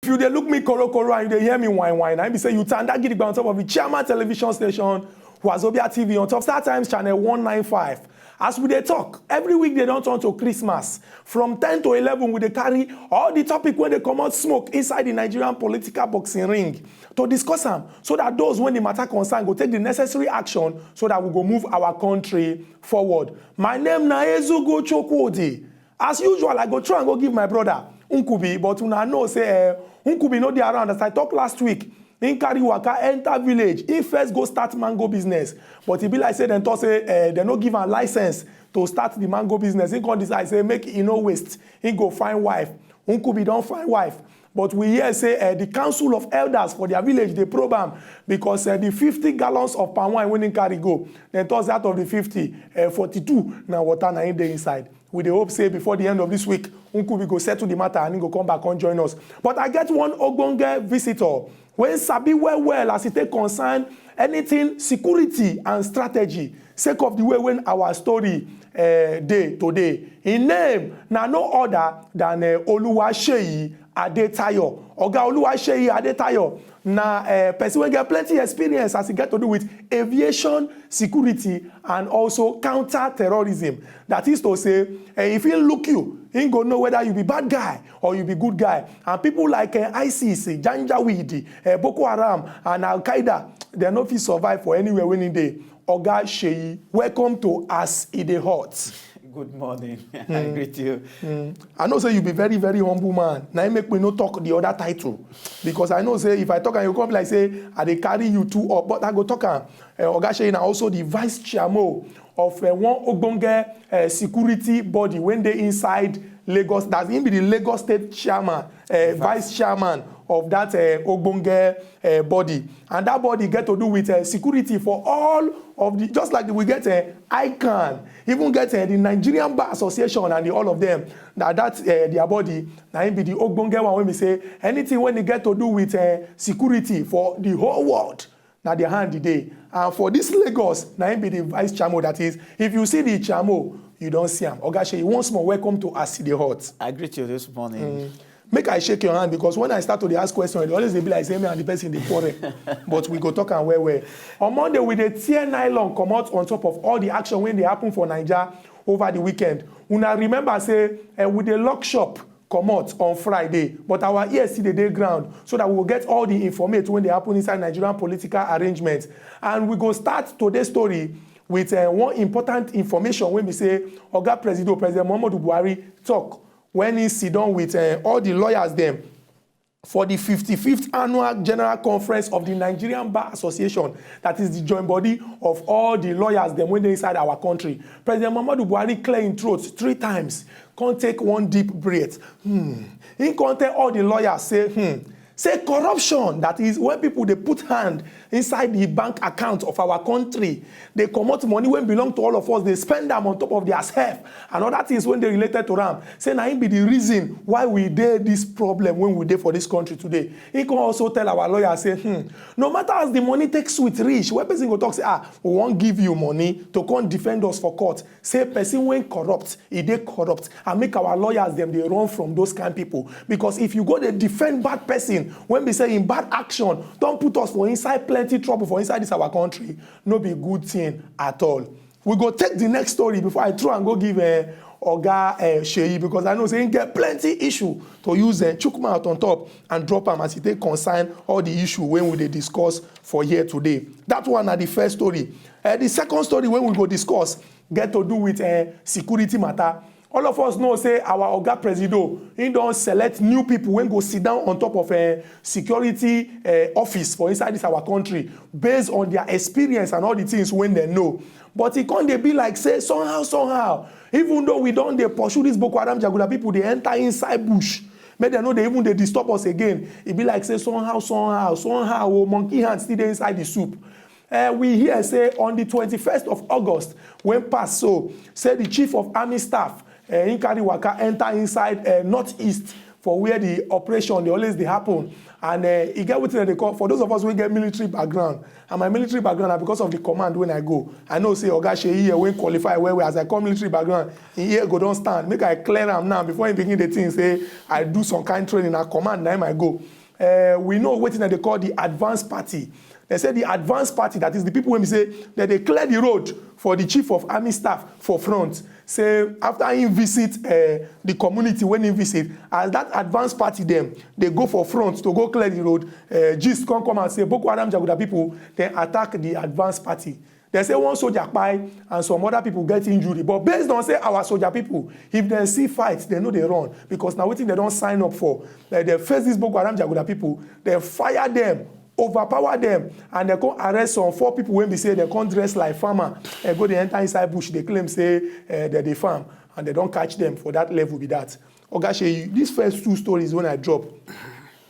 you dey look me koro and you dey hear me whine, I be say you tanda gidigba on top of the Chairman television station, Wazobia TV, on top Star Times channel 195. As we dey talk, every week they don't turn to Christmas. From 10 to 11, we dey carry all the topic when they come out smoke inside the Nigerian political boxing ring to discuss them, so that those when the matter concern go take the necessary action so that we go move our country forward. My name na Ezugo Chukwudi. As usual, I go try and go give my brother Nkubi, but una know say Nkubi no dey around. As I talk last week, in carry waka enter village, he first go start mango business, but he be like say dem talk say they no give am license to start the mango business. He come decide say make e no waste, he go find wife. Nkubi don find wife, but we hear say the council of elders for their village dey probe am because the 50 gallons of palm wine wey he carry go, dem talk say out of the 50, 42 na water na in dey inside. We dey hope say before the end of this week, Nkubi go settle the matter and he go come back and join us. But I get one ogbonge visitor when sabi well as it take concern anything security and strategy, sake of the way when our story day today. His name na no other than Oluwaseyi Adetayo. Oga Oluwaseyi Adetayo na person wey get plenty experience as e get to do with aviation security and also counter-terrorism. That is to say, if he look you, he go know whether you be bad guy or you be good guy. And people like ISIS, Janjaweed, Boko Haram, and Al Qaeda, they no fit survive for anywhere when in day. Oga Seyi, welcome to As E Dey Hot. Good morning. I greet you. I know say you be very, very humble man. Now you make me no talk the other title. Because I know say if I talk and you come like say, I dey carry you two up. But I go talk and Oga Seyi na also the vice chairman of one ogbonge security body when they inside Lagos. That's him be the Lagos State chairman, vice chairman of that ogbonge body. And that body get to do with security for all of the, just like we get ICANN, even get the Nigerian Bar Association and all of them, that's their body. Now him be the ogbonge one when we say anything when they get to do with security for the whole world, now their hand the day. And for this Lagos, now him be the vice chairman. That is, if you see the chairman, you don't see him. Oga Seyi, once more, welcome to As E Dey Hot. I greet you this morning. Make I shake your hand because when I start to ask questions, it always be like say me and the person dey quarrel. But we go talk and well. On Monday, we dey tear nylon come out on top of all the action when they happen for Naija over the weekend. Una remember say we dey lock shop come out on Friday, but our ears still dey ground so that we will get all the information when they happen inside Nigerian political arrangements. And we go start today's story with one important information when we say Oga President Muhammadu Buhari talk when he sit down with all the lawyers them for the 55th annual general conference of the Nigerian Bar Association. That is the joint body of all the lawyers them when they inside our country. President Muhammadu Buhari clear in throat 3 times. Can't take one deep breath. He can't tell all the lawyers say say corruption, that is when people they put hand inside the bank account of our country, they come out money when belong to all of us, they spend them on top of their self and other things when they related to them. Say now it be the reason why we did this problem when we did for this country today. He can also tell our lawyer say, no matter as the money takes sweet reach, when person go talk say, we won't give you money to come defend us for court. Say person when corrupt, they corrupt, and make our lawyers them they run from those kind of people. Because if you go to defend bad person, when we say in bad action, don't put us for inside plenty trouble for inside this our country. No be good thing at all. We go take the next story before I try and go give Oga Seyi, because I know saying get plenty issue to use chook mouth on top and drop am as it take concern all the issue when we dey discuss for here today. That one na the first story. The second story when we go discuss get to do with security matter. All of us know say our Oga Presido, he don't select new people when go sit down on top of a security office for inside this our country based on their experience and all the things when they know. But it can't they be like say somehow, even though we don't they pursue this Boko Haram Jagula people, they enter inside bush. But they know they even they disturb us again. It be like say somehow, monkey hands still inside the soup. We hear say on the 21st of August, when pass so, say the Chief of Army Staff, in carry waka enter inside northeast for where the operation they always they happen. And e get wetin they call, for those of us who get military background, and my military background na because of the command when I go. I know say Oga Sheyi here when qualify well as I come military background, in here go don stand. Make I clear am now before he begin the thing say I do some kind training na command na him I go. We know wetin they call the advanced party. They say the advanced party, that is the people when we say that they clear the road for the chief of army staff for front. Say after he visit the community, when he visit, as that advanced party them, they go for front to go clear the road. Gist come and say Boko Haram Jaguda people, then attack the advanced party. They say one soldier buy and some other people get injury. But based on say our soldier people, if they see fights, they know they run. Because now what they don't sign up for. Like they face these Boko Haram Jaguda people, they fire them, overpower them, and they come arrest some 4 people when they say they come dress like farmer and go they enter inside bush. They claim say that they farm and they don't catch them for that level with that. Oga Sheyi, these first 2 stories when I drop,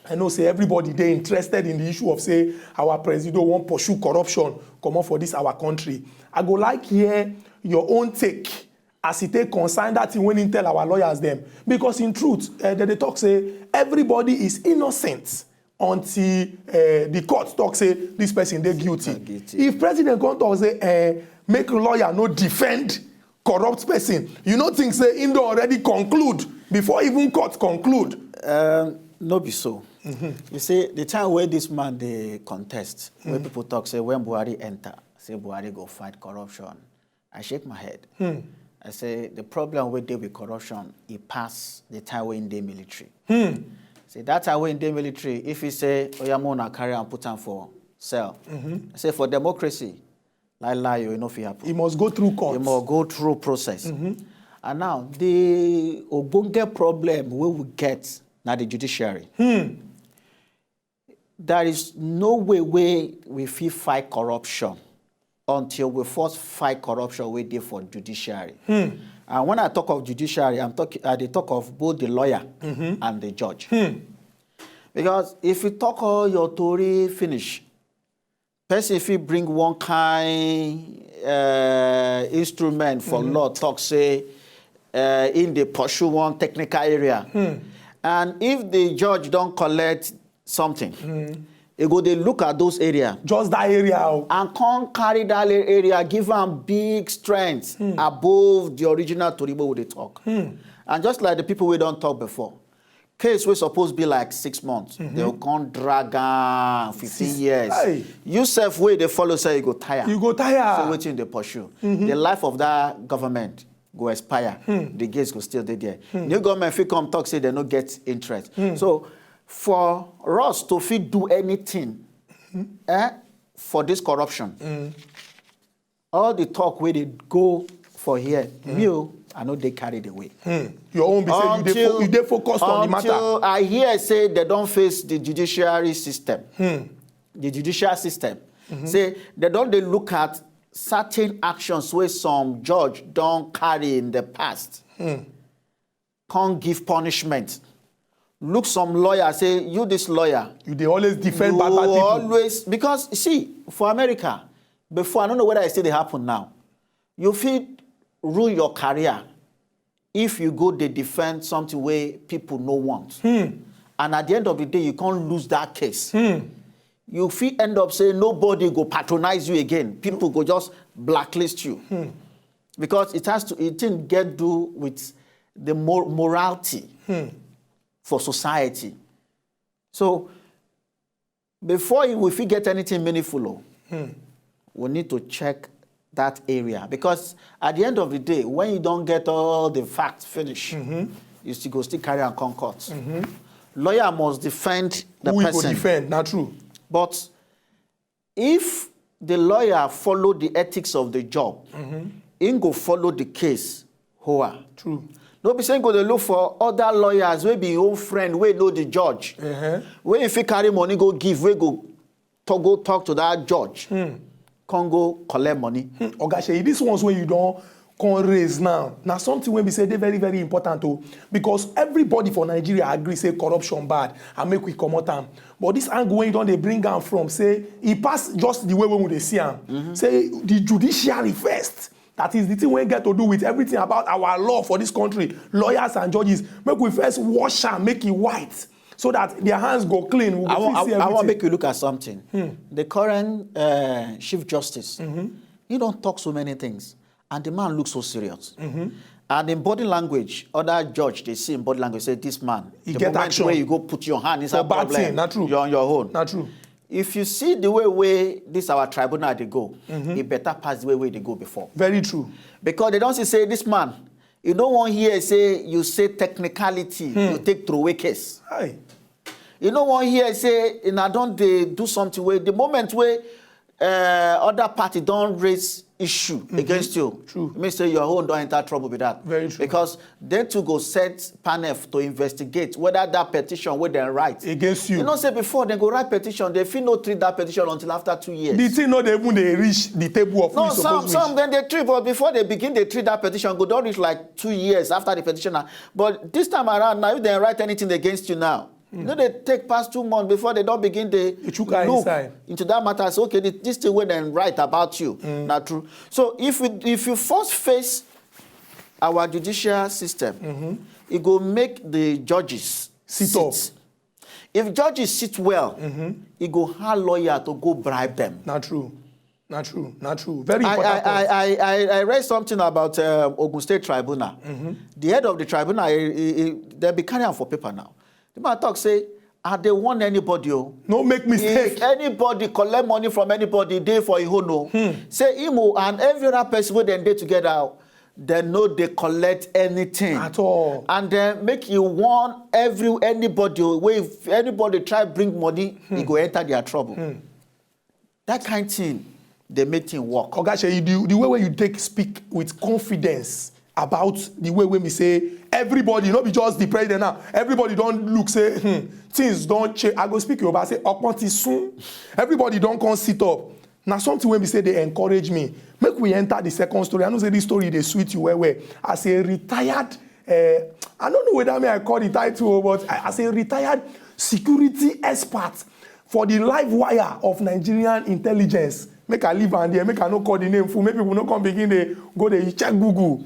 I know say everybody they interested in the issue of say our president won't pursue corruption come on for this our country. I go like hear your own take as it take concern that thing when he tell our lawyers them, because in truth they talk say everybody is innocent until the court talk say this person they guilty. If president come talk say make lawyer no defend corrupt person, you know think say him don already conclude before even court conclude. No be so. You see, the time where this man they contest, when people talk say when Buhari enter, say Buhari go fight corruption, I shake my head. I say the problem with deal with corruption, it pass the time when in the military. Say that time when in the military, if he say Oyamona carry and put him for cell, I say for democracy, lie you know if happen. He must go through court. He must go through process. And now the obonge problem we will get now the judiciary. There is no way we feel fight corruption until we first fight corruption we did for judiciary. And when I talk of judiciary, I talk of both the lawyer and the judge. Because if you talk all your story finish, person if you bring one kind instrument for law, talk say in the pursue one technical area. And if the judge don't collect something, they go they look at those areas. Just that area. And can't carry that area, give them big strength above the original Toribo they talk. And just like the people we don't talk before, case we supposed to be like 6 months, they will come drag on 15 years. Hey. You self way they follow say you go tire. You go tire. So waiting they pursue. The life of that government go expire. The gates go still there. New government if come talk say they no get interest. So for us to fit do anything for this corruption, all the talk where they go for here, I know they carried away. Your own be say you they focused on the matter. Until I hear say they don't face the judiciary system. The judicial system. Say they don't they look at certain actions where some judge don't carry in the past. Can't give punishment. Look some lawyer say you this lawyer. You they always defend bad people. Always, because see for America before, I don't know whether I say they happen now. You feel ruin your career if you go they defend something where people no want. And at the end of the day you can't lose that case. You feel end up saying nobody go patronize you again. People go just blacklist you. Because it didn't get do with the morality for society. So before we get anything meaningful, we need to check that area. Because at the end of the day, when you don't get all the facts finished, you still carry on court. Lawyer must defend the person. Who will defend, not true. But if the lawyer follow the ethics of the job, he go follow the case. True. No be saying go to look for other lawyers, we be your own friend, we know the judge. When if you carry money, go give, we go talk to that judge. Can't go collect money. Oga Sheyi, this one's where you don't can raise now. Now something when we say they're very, very important too. Because everybody for Nigeria agree say corruption bad and make we come out time. But this angle when you don't they bring down from say it pass just the way when they see him. Say the judiciary first. That is the thing we get to do with everything about our law for this country, lawyers and judges. Make we first wash and make it white so that their hands go clean. I want to make you look at something. The current Chief Justice, he don't talk so many things, and the man looks so serious. And in body language, other judge, they see in body language, say, this man, He the get moment action. where you go put your hand inside bad problem, thing, not true. you're on your own. Not true. If you see the way this our tribunal they go, it better pass the way they go before. Very true. Because they don't say, this man, you don't want here say, you say technicality, you take throwaway case. Aye. You don't want here say, don't they do something where the moment where other party don't raise issue against you, True. it means say your own don't enter trouble with that. Very true. Because they too go set panel to investigate whether that petition where they write Against you. You know, say before they go write petition, they feel no treat that petition until after 2 years. The thing not even they reach the table of who No, is supposed to some then they treat, but before they begin, they treat that petition, go don't reach like 2 years after the petition. But this time around, now if they write anything against you now, you know, they take past 2 months before they don't begin to look inside. into that matter. So, okay, this thing where they write about you, not true. So if you first face our judicial system, it go make the judges Sit up. If judges sit well, it go hard lawyer to go bribe them. Not true. Not true. Not true. Very important. I read something about Ogun State Tribunal. The head of the tribunal, they be carrying for paper now. The man talk say, they want anybody. No make mistake. If anybody collect money from anybody, they for you know. Say Imo and every other person where they together, they know they collect anything At all. And then make you warn anybody. Where if anybody try bring money, he go enter their trouble. That kind of thing, they make things work. Ogashe, the way where you speak with confidence about the way when we say everybody, not be just the president now. Everybody don't look say things don't change. I go speak about say upon soon. Everybody don't come sit up. Now something when we say they encourage me. Make we enter the second story. I know say this story they sweet you where as a retired I don't know whether I call the title, but as a retired security expert for the live wire of Nigerian intelligence. Make I leave and there, make I no call the name full. Maybe we no come begin they go they check Google.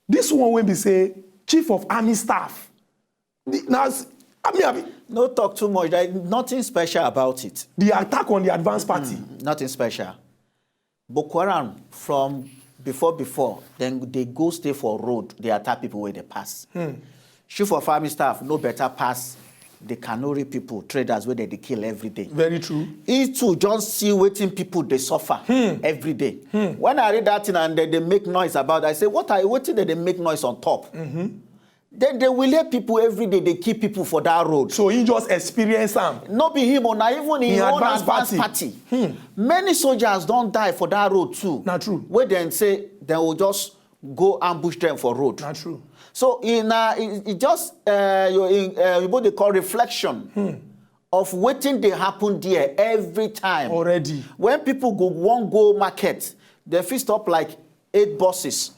This one when we say Chief of Army Staff. Now, no talk too much. There is nothing special about it. The attack on the advanced party. Nothing special. Boko Haram from before, then they go stay for road. They attack people where they pass. Chief of Army Staff no better pass the Kanuri people, traders where they kill every day. Very true. He too just see waiting people they suffer every day. When I read that thing and they make noise about it, I say, what are you waiting that they make noise on top? Then they will let people every day, they keep people for that road. So he just experience them. Not be him or not even in own advanced party. Many soldiers don't die for that road too. Not true. Where then say they will just go ambush them for road. Not true. So it just what they call reflection of waiting they happen there every time. Already. When people won't go market, they fist up like 8 buses,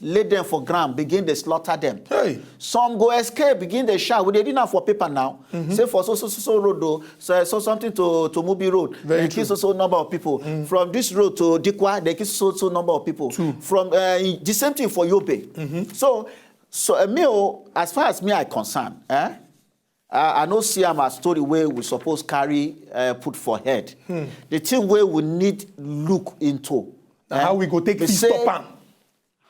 lay them for ground, begin to slaughter them. Hey. Some go escape, begin to shout. We didn't have for paper now. Say for so road though, so something to Mubi Road. Very they kill so number of people. From this road to Dikwa, they kill so number of people. True. From the same thing for Yobe. So me, as far as me I concerned, I know see am a story where we suppose carry put for head. The thing where we need look into. How we go take this stop am.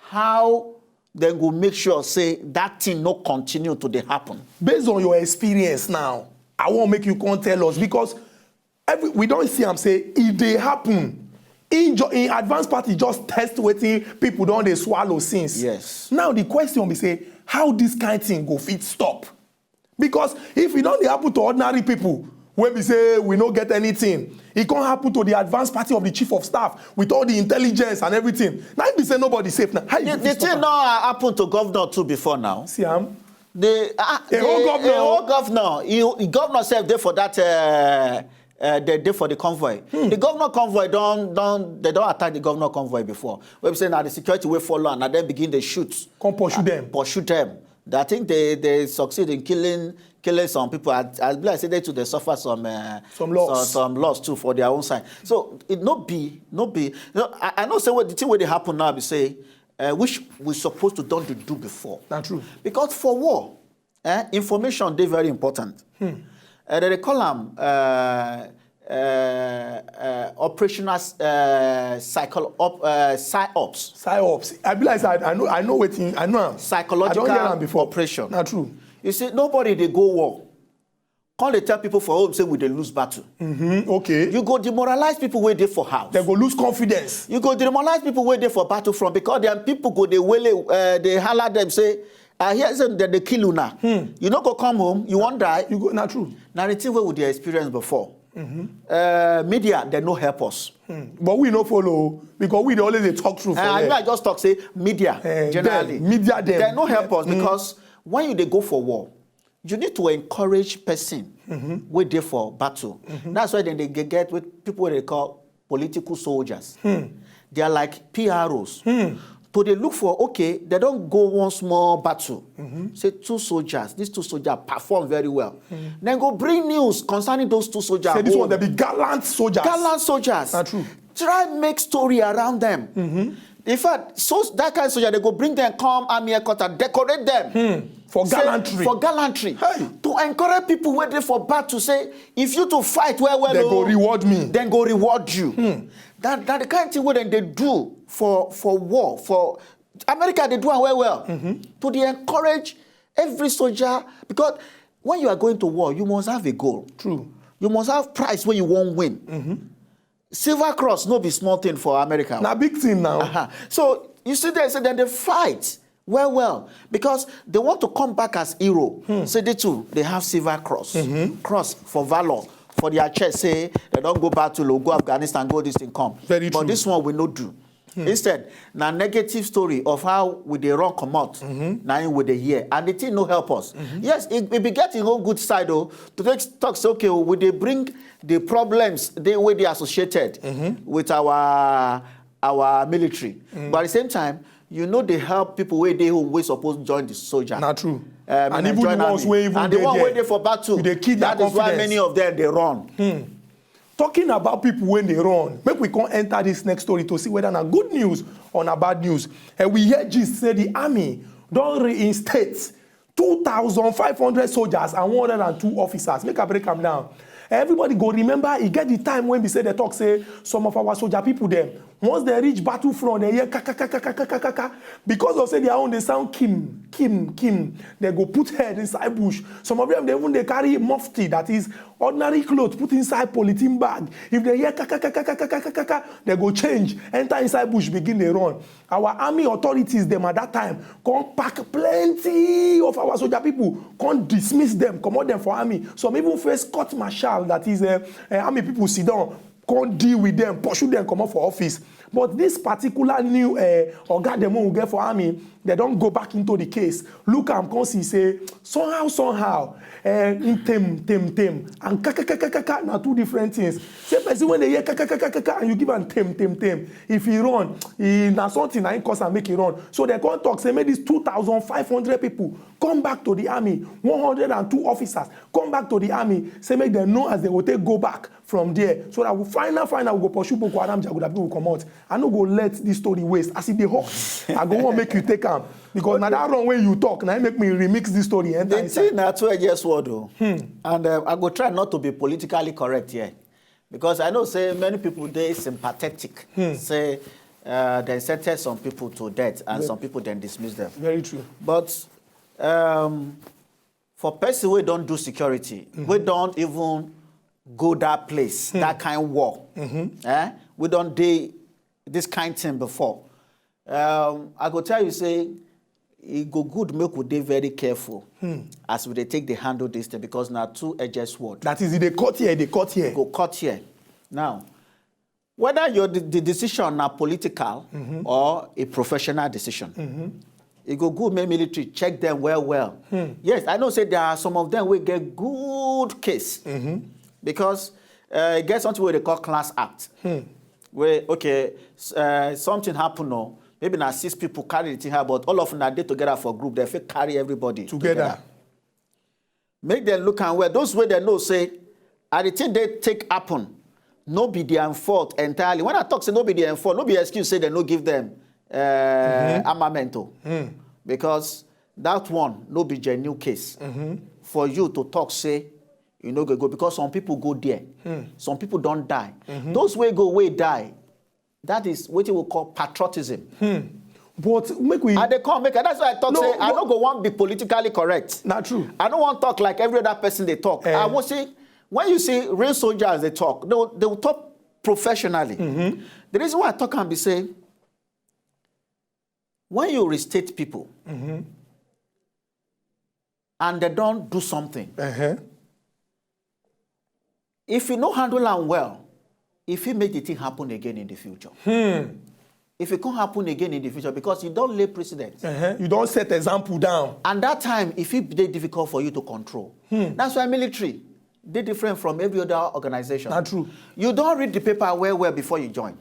How they go make sure say that thing no continue to dey happen. Based on your experience now, I won't make you come tell us because we don't see am say if they happen. In advanced party just test waiting people don't they swallow since. Yes. Now the question be say how this kind of thing go fit stop? Because if it don't happen to ordinary people, when we say we don't get anything, it can't happen to the advanced party of the chief of staff with all the intelligence and everything. Now if we say nobody safe now, how you The thing not happen to governor too before now. See am? The whole governor said there for that. They did for the convoy. The governor convoy they don't attack the governor convoy before. We say now the security will follow and then begin to shoot. Come pursue them. Pursue them. I think they succeed in killing killing some people. I say they too, they suffer some loss. Some loss too for their own side. So it not be. You know, I know say what the thing where they happen now be say, which we supposed to don't do before. That's true. Because for war, information they very important. They call them operational psyops. Psyops. I realize I know what I know. Psychological I don't hear them before. operation. Not true. You see, nobody they go war. Can't they tell people for home say we they lose battle? Okay. You go demoralize people where they for house. They go lose confidence. You go demoralize people where they for battlefront because then people go they they holler them say, I hear them that they kill you now. You not go come home, you won't die. You go not true. Now the thing where would they experience before? Media they no help us. But we no follow because we always they talk through. I just talk say media generally. Media they no help us because when you they go for war, you need to encourage person where they for battle. That's why then they get with people they call political soldiers. They are like PROs. So they look for, okay, they don't go one small battle. Say two soldiers, these two soldiers perform very well. Then go bring news concerning those two soldiers. Say this one, they be gallant soldiers. Gallant soldiers. That's true. Try make story around them. In fact, so that kind of soldier, they go bring them, come army headquarters, decorate them. For gallantry. For gallantry. Hey. To encourage people waiting for battle, say, if you to fight well, they go reward me. Then go reward you. That the kind of thing what they do for war. For America, they do it well. To they encourage every soldier, because when you are going to war, you must have a goal. True. You must have prize where you won't win. Silver Cross, no be small thing for America. Now big thing now. So you see there, then they fight well, because they want to come back as hero. Say they too, they have Silver Cross. Cross for valor. For their chest, say they don't go back to go Afghanistan, go this thing come. Very true. But this one we not do. Instead, now negative story of how we they run come out, now with the year, and the thing no help us. Yes, it be getting on good side though. To take talks, okay, will they bring the problems the way they associated with our military, but at the same time, you know they help people where they who supposed to join the soldier. Not true. And even the ones where even and the one where they for battle, they keep their that is why many of them they run. Talking about people when they run, make we can't enter this next story to see whether na good news or na bad news. And we hear gist say the army don't reinstate 2,500 soldiers and 102 officers. Make a break them down. Everybody go remember, you get the time when we say the talk say some of our soldier people them. Once they reach battlefront, they hear kaka. Because of say their own, they sound Kim. They go put head inside bush. Some of them, they carry mufti, that is ordinary clothes, put inside polythene bag. If they hear kaka, they go change, enter inside bush, begin they run. Our army authorities, them at that time, come pack plenty of our soldier people, come dismiss them, commot them for army. Some even face court martial, that is army people sit down, can't deal with them, pursue them, come up for office. But this particular new Oga them who get for army, they don't go back into the case. Look am come see say somehow in tem and kaka na two different things. Say person when they hear kaka and you give am tem. If he run, na something na him cause am make he run. So they come talk say make these 2,500 people come back to the army, 102 officers come back to the army. Say make them know as they will take go back from there. So that we final we go pursue Boko Haram Jaguda people will come out. I no go let this story waste. As if they hot, I go want make you take am. Because now that wrong way you talk, now make me remix this story. The thing na 2 years word though. And I go try not to be politically correct here. Because I know say many people they sympathetic. Say they sentence some people to death and some people then dismiss them. Very true. But for person we don't do security, we don't even go that place, that kind of war. We don't do this kind of thing before. I go tell you, say, it go good make we dey very careful as we dey take the handle this thing, because now 2-edged sword. That is, they cut here. Go cut here. Now, whether the decision now political or a professional decision, it go good make military check them well. Yes, I know say there are some of them will get good case because it gets something what they call class act. Where okay, something happen now. Maybe now 6 people carry the thing here, but all of them are there together for group. They carry everybody together. Make them look and well. Those way they know say, at the thing they take happen, no be their fault entirely. When I talk say no be their fault, no be excuse say they no give them armamento. Because that one no be genuine case. For you to talk say, you know go because some people go there. Some people don't die. Those way die. That is what we call patriotism. But make we... And they come make that's why I talk say, I don't go want to be politically correct. Not true. I don't want to talk like every other person they talk. I want to say, when you see real soldiers, they talk, they will talk professionally. The reason why I talk and be saying, when you restate people, and they don't do something, if you don't handle them well, if you make the thing happen again in the future, if it can't happen again in the future, because you don't lay precedent. You don't set example down. And that time, if it be difficult for you to control. That's why military, they're different from every other organization. Not true. You don't read the paper well before you join.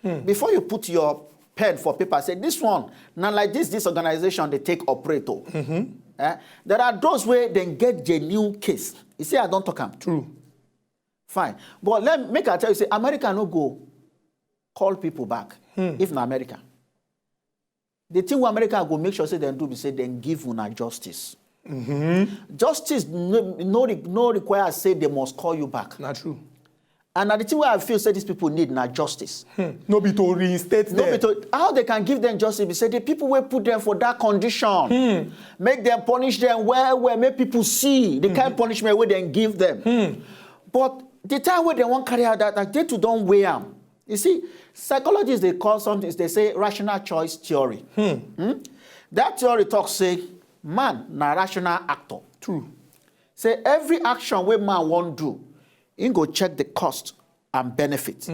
Before you put your pen for paper, say, this one, now like this organization, they take operator. There are those where they get genuine case. You say, I don't talk them. True. Fine. But make I tell you, say, America no go call people back, if not America. The thing where America go make sure say they do be say they give una justice. Justice no require say they must call you back. Not true. And the thing where I feel say these people need na justice. No be to reinstate them. No be to, how they can give them justice? Be say the people will put them for that condition. Make them punish them where make people see the kind of punishment where they give them. But the time where they won't carry out that they too don't weigh them. You see, psychologists, they call something, they say rational choice theory. That theory talks, say, man, na rational actor. True. Say, every action where man won't do, he go check the cost and benefit.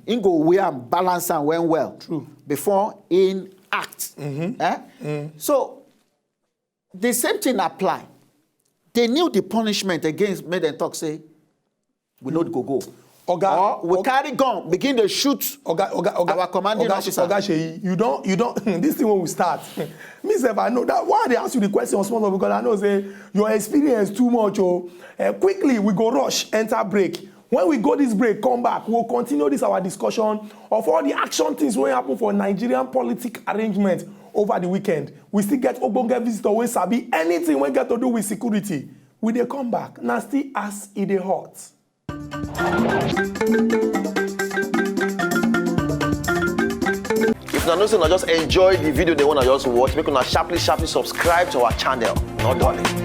He go weigh and balance and well. True. Before he act. So, the same thing apply. They knew the punishment against, made them talk, say, we not go. Or we carry gun, begin to shoot our commanding officer. You don't, this thing when we start. Me say, I know that why they ask you the question small because I know say your experience too much. Quickly, we go rush, enter break. When we go this break, come back, we'll continue this our discussion of all the action things will happen for Nigerian politic arrangement over the weekend. We still get Ogbonge visitor when sabi anything we get to do with security. We they come back, nasty as it dey hot. If you not just enjoy the video they want to just watch, make una sharply subscribe to our channel. Not darling.